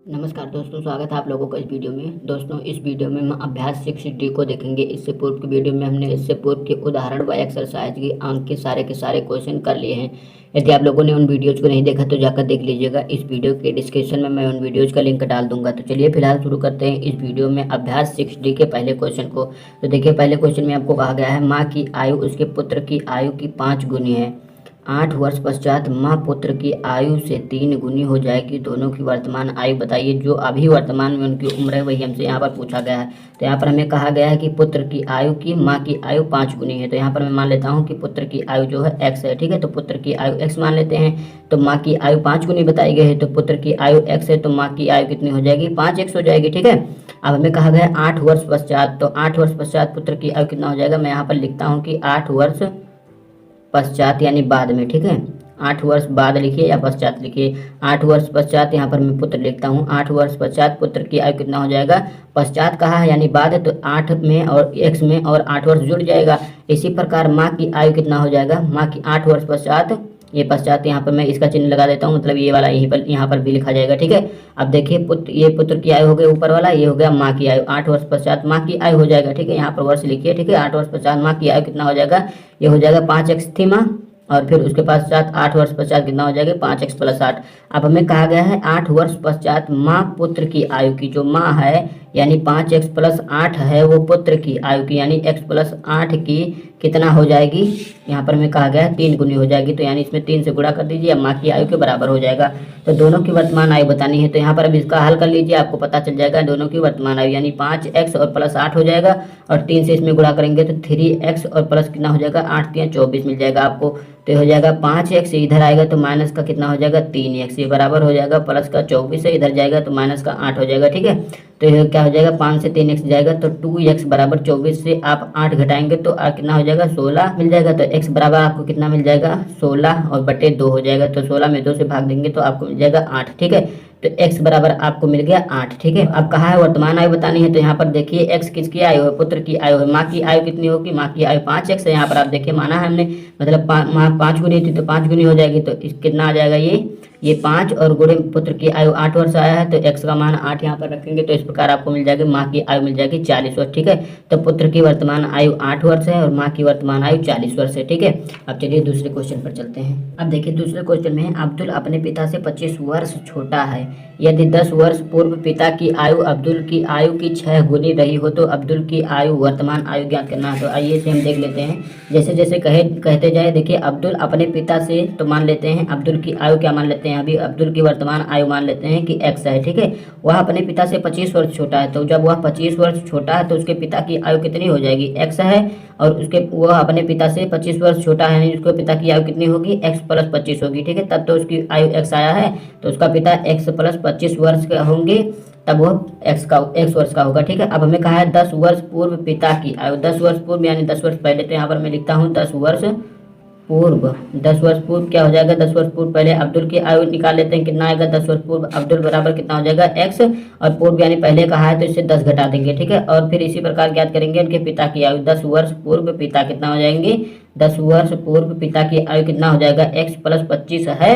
नमस्कार दोस्तों, स्वागत है आप लोगों का इस वीडियो में। दोस्तों, इस वीडियो में हम अभ्यास 6D को देखेंगे। इससे पूर्व की वीडियो में हमने इससे पूर्व के उदाहरण व एक्सरसाइज के अंक के सारे क्वेश्चन कर लिए हैं। यदि आप लोगों ने उन वीडियोज़ को नहीं देखा तो जाकर देख लीजिएगा। इस वीडियो के डिस्क्रिप्शन में मैं उन वीडियोज़ का लिंक डाल दूंगा। तो चलिए फिलहाल शुरू करते हैं इस वीडियो में अभ्यास 6D के पहले क्वेश्चन को। तो देखिए, पहले क्वेश्चन में आपको कहा गया है माँ की आयु उसके पुत्र की आयु की 5 गुनी है। 8 वर्ष पश्चात माँ पुत्र की आयु से 3 गुनी हो जाएगी। दोनों की वर्तमान आयु बताइए। जो अभी वर्तमान में उनकी उम्र है वही हमसे यहाँ पर पूछा गया है। तो यहाँ पर हमें कहा गया है कि पुत्र की आयु की माँ की आयु 5 गुनी है। तो यहाँ पर मैं मान लेता हूँ कि पुत्र की आयु जो है x है। ठीक है, तो पुत्र की आयु x मान लेते हैं। तो माँ की आयु 5 गुनी बताई गई है, तो पुत्र की आयु x है, तो माँ की आयु कितनी हो जाएगी? 5x हो जाएगी। ठीक है, अब हमें कहा गया है 8 वर्ष पश्चात। तो 8 वर्ष पश्चात पुत्र की आयु कितना हो जाएगा? मैं यहाँ पर लिखता हूँ कि 8 वर्ष पश्चात यानी बाद में। ठीक है, 8 वर्ष बाद लिखिए या पश्चात लिखिए। 8 वर्ष पश्चात यहाँ पर मैं पुत्र लिखता हूँ। 8 वर्ष पश्चात पुत्र की आयु कितना हो जाएगा? पश्चात कहा है यानी बाद है, तो 8 में और x में और 8 वर्ष जुड़ जाएगा। इसी प्रकार माँ की आयु कितना हो जाएगा? माँ की 8 वर्ष पश्चात, ये पश्चात यहाँ पर मैं इसका चिन्ह लगा देता हूँ, मतलब ये वाला यहीं पर यहाँ पर भी लिखा जाएगा। ठीक है, अब देखिए ये पुत्र की आयु हो गई ऊपर वाला, ये हो गया माँ की आयु। 8 वर्ष पश्चात माँ की आयु हो जाएगा। ठीक है, यहाँ पर वर्ष लिखिए। ठीक है, 8 वर्ष पश्चात माँ की आयु कितना हो जाएगा? ये हो जाएगा 5x थी माँ, और फिर उसके पश्चात 8 वर्ष पश्चात कितना हो जाएगा? 5x + 8। अब हमें कहा गया है 8 वर्ष पश्चात माँ पुत्र की आयु की, जो माँ है यानी 5x + 8 है, वो पुत्र की आयु की यानी x + 8 की कितना हो जाएगी? यहाँ पर हमें कहा गया है 3 गुनी हो जाएगी। तो यानी इसमें 3 से गुणा कर दीजिए, अब माँ की आयु के बराबर हो जाएगा। तो दोनों की वर्तमान आयु बतानी है, तो यहाँ पर अब इसका हल कर लीजिए, आपको पता चल जाएगा दोनों की वर्तमान आयु यानी 5x और + 8 हो जाएगा, और 3 से इसमें गुणा करेंगे तो 3x और प्लस कितना हो जाएगा? 8 3 24 मिल जाएगा आपको। तो ये हो जाएगा 5x, इधर आएगा तो माइनस का कितना हो जाएगा? 3x, ये बराबर हो जाएगा प्लस का 24 है, इधर जाएगा तो माइनस का 8 हो जाएगा। ठीक है, तो ये क्या हो जाएगा? 5 से 3x जाएगा तो 2x बराबर 24 से आप 8 घटाएंगे तो कितना हो जाएगा? 16 मिल जाएगा। तो x बराबर आपको कितना मिल जाएगा? 16 और बटे 2 हो जाएगा। तो 16 में 2 से भाग देंगे तो आपको मिल जाएगा 8। ठीक है, तो x बराबर आपको मिल गया 8। ठीक है, अब कहा है वर्तमान आयु बतानी है, तो यहाँ पर देखिए x किसकी आयु है? पुत्र की आयु है। माँ की आयु कितनी होगी? माँ की आयु 5x है। यहाँ पर आप देखिए माना है हमने, मतलब माँ 5 गुनी थी तो 5 गुनी हो जाएगी। तो इस कितना आ जाएगा? ये 5 और गुणे पुत्र की आयु 8 वर्ष आया है, तो x का मान 8 यहाँ पर रखेंगे, तो इस प्रकार आपको मिल जाएगी माँ की आयु मिल जाएगी 40 वर्ष। ठीक है, तो पुत्र की वर्तमान आयु 8 वर्ष है और माँ की वर्तमान आयु 40 वर्ष है। ठीक है, अब चलिए दूसरे क्वेश्चन पर चलते हैं। अब देखिए दूसरे क्वेश्चन में अब्दुल अपने पिता से 25 वर्ष छोटा है। यदि 10 वर्ष पूर्व पिता की आयु अब्दुल की आयु की 6 गुनी रही हो तो अब्दुल की आयु वर्तमान आयु ज्ञात करना है। तो आइए से हम देख लेते हैं, जैसे जैसे कहते जाए। देखिए अब्दुल अपने पिता से, तो मान लेते हैं अब्दुल की आयु क्या मान लेते हैं? अभी अब्दुल की वर्तमान आयु मान लेते हैं कि x है। ठीक है, वह अपने पिता से 25 वर्ष छोटा है, तो जब वह 25 वर्ष छोटा है तो उसके पिता की आयु कितनी हो जाएगी? x है, और वह अपने पिता से 25 वर्ष छोटा है यानी उसके पिता की आयु कितनी होगी? x + 25 होगी। ठीक है, तब तो उसकी आयु x आया है, तो उसका पिता x + 25 वर्ष के होंगे, तब वो x वर्ष का होगा। ठीक है, अब हमें कहा है 10 वर्ष पूर्व पिता की आयु। 10 वर्ष पूर्व यानी 10 वर्ष पहले, तो यहाँ पर मैं लिखता हूँ 10 वर्ष पूर्व। 10 वर्ष पूर्व क्या हो जाएगा? 10 वर्ष पूर्व पहले अब्दुल की आयु निकाल लेते हैं, कितना आएगा? 10 वर्ष पूर्व अब्दुल बराबर कितना हो जाएगा? x, और पूर्व यानी पहले कहा है तो इससे 10 घटा देंगे। ठीक है, और फिर इसी प्रकार ज्ञात करेंगे उनके पिता की आयु। 10 वर्ष पूर्व पिता कितना हो जाएंगे? 10 वर्ष पूर्व पिता की आयु कितना हो जाएगा? x + 25 है,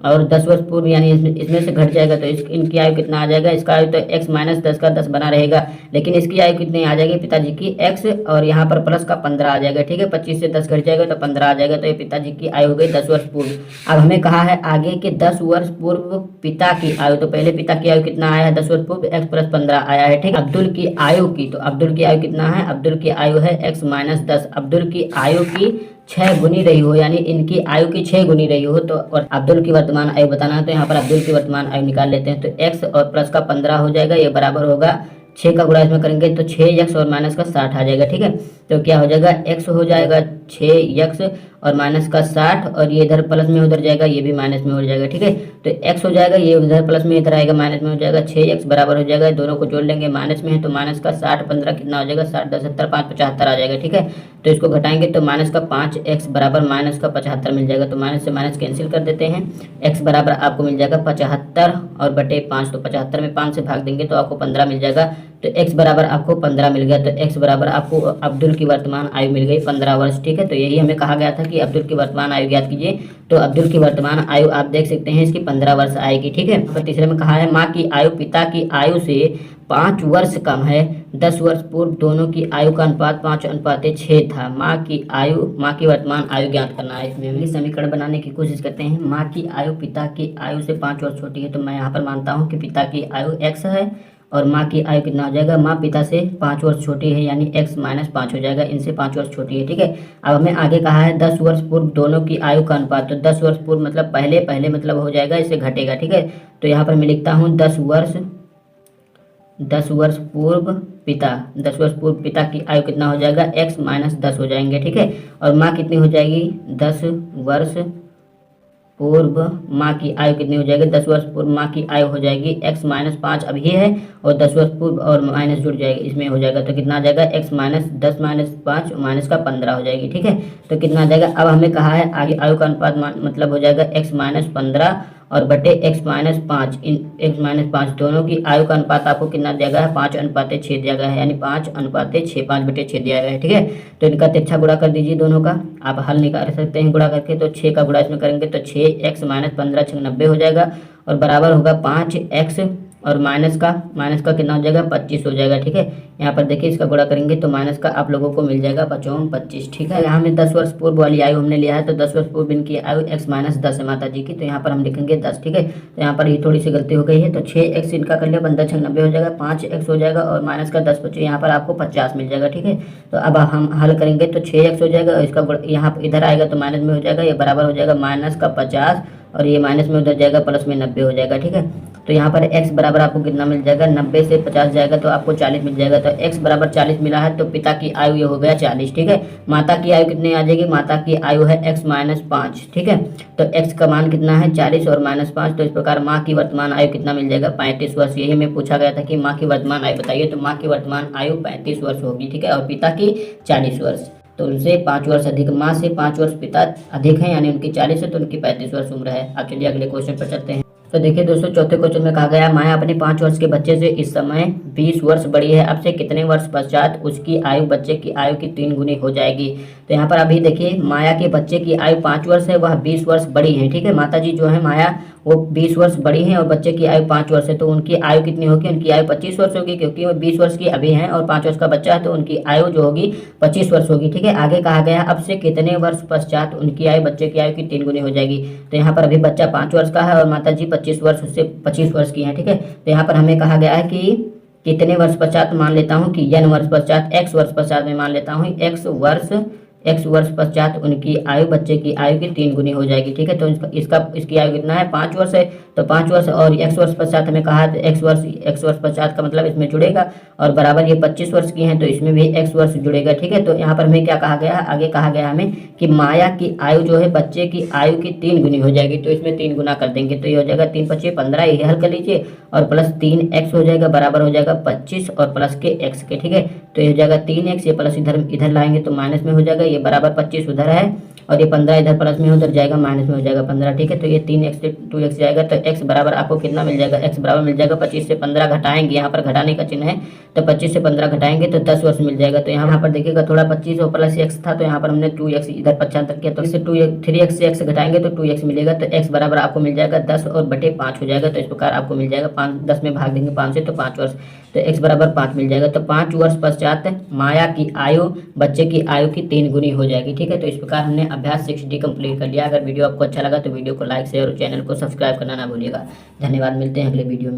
और 10 वर्ष पूर्व यानी इसमें से घट जाएगा तो इनकी आयु कितना आ जाएगा? इसका आयु तो x - 10 का 10 बना रहेगा, लेकिन इसकी आयु कितनी आ जाएगी पिताजी की? x, और यहाँ पर प्लस का 15 आ जाएगा। ठीक है, 25 से 10 घट जाएगा तो 15 आ जाएगा, तो ये पिताजी की आयु हो गई 10 वर्ष पूर्व। अब हमें कहा है आगे के 10 वर्ष पूर्व पिता की आयु, तो पहले पिता की आयु कितना आया है? 10 वर्ष पूर्व x + 15 आया है। ठीक, अब्दुल की आयु की, तो अब्दुल की आयु कितना है? अब्दुल की आयु है x - 10। अब्दुल की आयु की 6 गुनी रही हो, यानी इनकी आयु की 6 गुनी रही हो, तो और अब्दुल की वर्तमान आयु बताना है, तो यहाँ पर अब्दुल की वर्तमान आयु निकाल लेते हैं। तो x और प्लस का 15 हो जाएगा, ये बराबर होगा 6 का गुणा इसमें करेंगे तो 6x और माइनस का 60 आ जाएगा। ठीक है, तो क्या हो जाएगा? x हो जाएगा 6x और माइनस का 60, और ये इधर प्लस में उधर जाएगा, ये भी माइनस में हो जाएगा। ठीक है, तो x हो जाएगा, ये उधर प्लस में इधर आएगा माइनस में हो जाएगा। 6x बराबर हो जाएगा, दोनों को जोड़ लेंगे, माइनस में है तो माइनस का 60 15 कितना हो जाएगा? 60 10 70 5 75 आ जाएगा। ठीक है, तो इसको घटाएंगे तो माइनस का 5x बराबर माइनस का 75 मिल जाएगा। तो माइनस से माइनस कैंसिल कर देते हैं, x बराबर आपको मिल जाएगा 75 और बटे 5, तो 75 में 5 से भाग देंगे तो आपको 15 मिल जाएगा। तो x बराबर आपको 15 मिल गया। तो x बराबर आपको अब्दुल की वर्तमान आयु मिल गई 15 वर्ष। ठीक है, तो यही हमें कहा गया था कि अब्दुल की वर्तमान आयु ज्ञात कीजिए। तो अब्दुल की वर्तमान आयु आप देख सकते हैं इसकी 15 वर्ष आएगी। ठीक है, तो तीसरे में कहा है माँ की आयु पिता की आयु से 5 वर्ष कम है। 10 वर्ष पूर्व दोनों की आयु का अनुपात 5:6 था। माँ की वर्तमान आयु ज्ञात करना है। इसमें हम समीकरण बनाने की कोशिश करते हैं। माँ की आयु पिता की आयु से 5 वर्ष छोटी है, तो मैं यहाँ पर मानता हूँ कि पिता की आयु x है और माँ की आयु कितना हो जाएगा, माँ पिता से 5 वर्ष छोटी है यानी x - 5 हो जाएगा, इनसे 5 वर्ष छोटी है। ठीक है, अब हमें आगे कहा है 10 वर्ष पूर्व दोनों की आयु का अनुपात। तो 10 वर्ष पूर्व मतलब पहले मतलब हो जाएगा, इससे घटेगा। ठीक है, तो यहाँ पर मैं लिखता हूँ 10 वर्ष पूर्व पिता की आयु कितना हो जाएगा, x - 10 हो जाएंगे। ठीक है, और माँ कितनी हो जाएगी, 10 वर्ष पूर्व माँ की आयु कितनी हो जाएगी, 10 वर्ष पूर्व माँ की आयु हो जाएगी x - 5 अब ये है और 10 वर्ष पूर्व और माइनस जुड़ जाएगा, इसमें हो जाएगा। तो कितना आ जाएगा, x - 10 - 5 माइनस का 15 हो जाएगी। ठीक है, तो कितना आ जाएगा, अब हमें कहा है आगे आयु का अनुपात मतलब हो जाएगा x - 15 और बटे x - 5। इन x - 5 दोनों की आयु का अनुपात आपको कितना दिया गया है, 5:6 दिया गया है, यानी 5:6 5/6 दिया गया है। ठीक है, तो इनका तिरछा गुणा कर दीजिए दोनों का, आप हल निकाल सकते हैं गुणा करके। तो 6 का गुणा इसमें करेंगे तो 6x - 15 6 90 हो जाएगा और बराबर होगा 5x और माइनस का कितना हो जाएगा, 25 हो जाएगा। ठीक है, यहाँ पर देखिए इसका गुणा करेंगे तो माइनस का आप लोगों को मिल जाएगा 25। ठीक है, यहाँ में 10 वर्ष पूर्व वाली आयु हमने लिया है, तो 10 वर्ष पूर्व इनकी आयु x - 10 है माता जी की, तो यहाँ पर हम लिखेंगे 10। ठीक है, तो यहाँ पर ये थोड़ी सी गलती हो गई है, तो 6x इनका कर लिया, 15 6 90 हो जाएगा, 5x हो जाएगा और माइनस का 10 25, यहाँ पर आपको 50 मिल जाएगा। ठीक है, तो अब हम हल करेंगे तो 6x हो जाएगा और इसका यहाँ इधर आएगा तो माइनस में हो जाएगा, ये बराबर हो जाएगा -50 और ये माइनस में उधर जाएगा प्लस में 90 हो जाएगा। ठीक है, तो यहाँ पर x बराबर आपको कितना मिल जाएगा, 90 से 50 जाएगा तो आपको 40 मिल जाएगा। तो x बराबर 40 मिला है, तो पिता की आयु ये हो गया 40। ठीक है, माता की आयु कितनी आ जाएगी, माता की आयु है x - 5। ठीक है, तो x का मान कितना है 40 और -5, तो इस प्रकार माँ की वर्तमान आयु कितना मिल जाएगा, 35 वर्ष। यही हमें पूछा गया था कि माँ की वर्तमान आयु बताइए, तो माँ की वर्तमान आयु 35 वर्ष होगी। ठीक है, और पिता की 40 वर्ष, तो उनसे 5 वर्ष अधिक, माँ से 5 वर्ष पिता अधिक है, यानी उनकी 40 है तो उनकी 35 वर्ष उम्र है। अब चलिए अगले क्वेश्चन पर चलते हैं। तो देखिए दोस्तों, चौथे क्वेश्चन में कहा गया माया अपने 5 वर्ष के बच्चे से इस समय 20 वर्ष बड़ी है, अब से कितने वर्ष पश्चात उसकी आयु बच्चे की आयु की 3 गुनी हो जाएगी। तो यहाँ पर अभी देखिए माया के बच्चे की आयु 5 वर्ष है, वह 20 वर्ष बड़ी है। ठीक है, माता जी जो है माया वो 20 वर्ष बड़ी है और बच्चे की आयु 5 वर्ष है, तो उनकी आयु कितनी होगी, उनकी आयु 25 वर्ष होगी, क्योंकि वो 20 वर्ष की अभी है और 5 वर्ष का बच्चा है, तो उनकी आयु जो होगी 25 वर्ष होगी। ठीक है, आगे कहा गया अब से कितने वर्ष पश्चात उनकी आयु बच्चे की आयु की 3 गुनी हो जाएगी। तो यहाँ पर अभी बच्चा 5 वर्ष का है और माता जी 25 वर्ष उससे 25 वर्ष की है। ठीक है, तो यहाँ पर हमें कहा गया है कि कितने वर्ष पश्चात, मान लेता हूँ कि n वर्ष पश्चात, x वर्ष पश्चात में मान लेता हूँ x वर्ष पश्चात उनकी आयु बच्चे की आयु की 3 गुनी हो जाएगी। ठीक है, तो इसकी आयु कितना है, 5 वर्ष है, तो 5 वर्ष और x वर्ष पश्चात हमें कहा है, x वर्ष पश्चात का मतलब इसमें जुड़ेगा और बराबर ये 25 वर्ष की हैं तो इसमें भी x वर्ष जुड़ेगा। ठीक है, तो यहाँ पर हमें क्या कहा गया है, आगे कहा गया हमें कि माया की आयु जो है बच्चे की आयु की 3 गुनी हो जाएगी, तो इसमें 3 गुना कर देंगे, तो ये हो जाएगा 3 × 5 = 15, ये हल कर लीजिए और प्लस 3x हो जाएगा, बराबर हो जाएगा 25 और प्लस के x के। ठीक है, तो ये हो जाएगा 3x, ये प्लस इधर लाएंगे तो माइनस में हो जाएगा, ये बराबर 25 उधर है और ये 15 इधर प्लस में उधर जाएगा, माइनस में हो जाएगा 15। ठीक है, तो ये 3x से 2x जाएगा, तो x बराबर आपको कितना मिल जाएगा, x बराबर मिल जाएगा 25 से 15 घटाएंगे, यहाँ पर घटाने का चिन्ह है, तो 25 से 15 घटाएंगे तो 10 वर्ष मिल जाएगा। तो यहाँ पर देखिएगा थोड़ा 25 और प्लस x था, तो यहाँ पर हमने 2x इधर पक्षांतर किया, तो इससे 3x से x घटाएंगे तो 2x मिलेगा, तो x बराबर आपको मिल जाएगा 10 और बटे 5 हो जाएगा। तो इस प्रकार आपको मिल जाएगा 10 में भाग देंगे 5 से तो 5 वर्ष, तो x बराबर 5 मिल जाएगा। तो 5 वर्ष पश्चात माया की आयु बच्चे की आयु की 3 गुनी हो जाएगी। ठीक है, तो इस प्रकार हमने अभ्यास 6D कंप्लीट कर लिया। अगर वीडियो आपको अच्छा लगा तो वीडियो को लाइक शेयर और चैनल को सब्सक्राइब करना ना भूलिएगा। धन्यवाद, मिलते हैं अगले वीडियो में।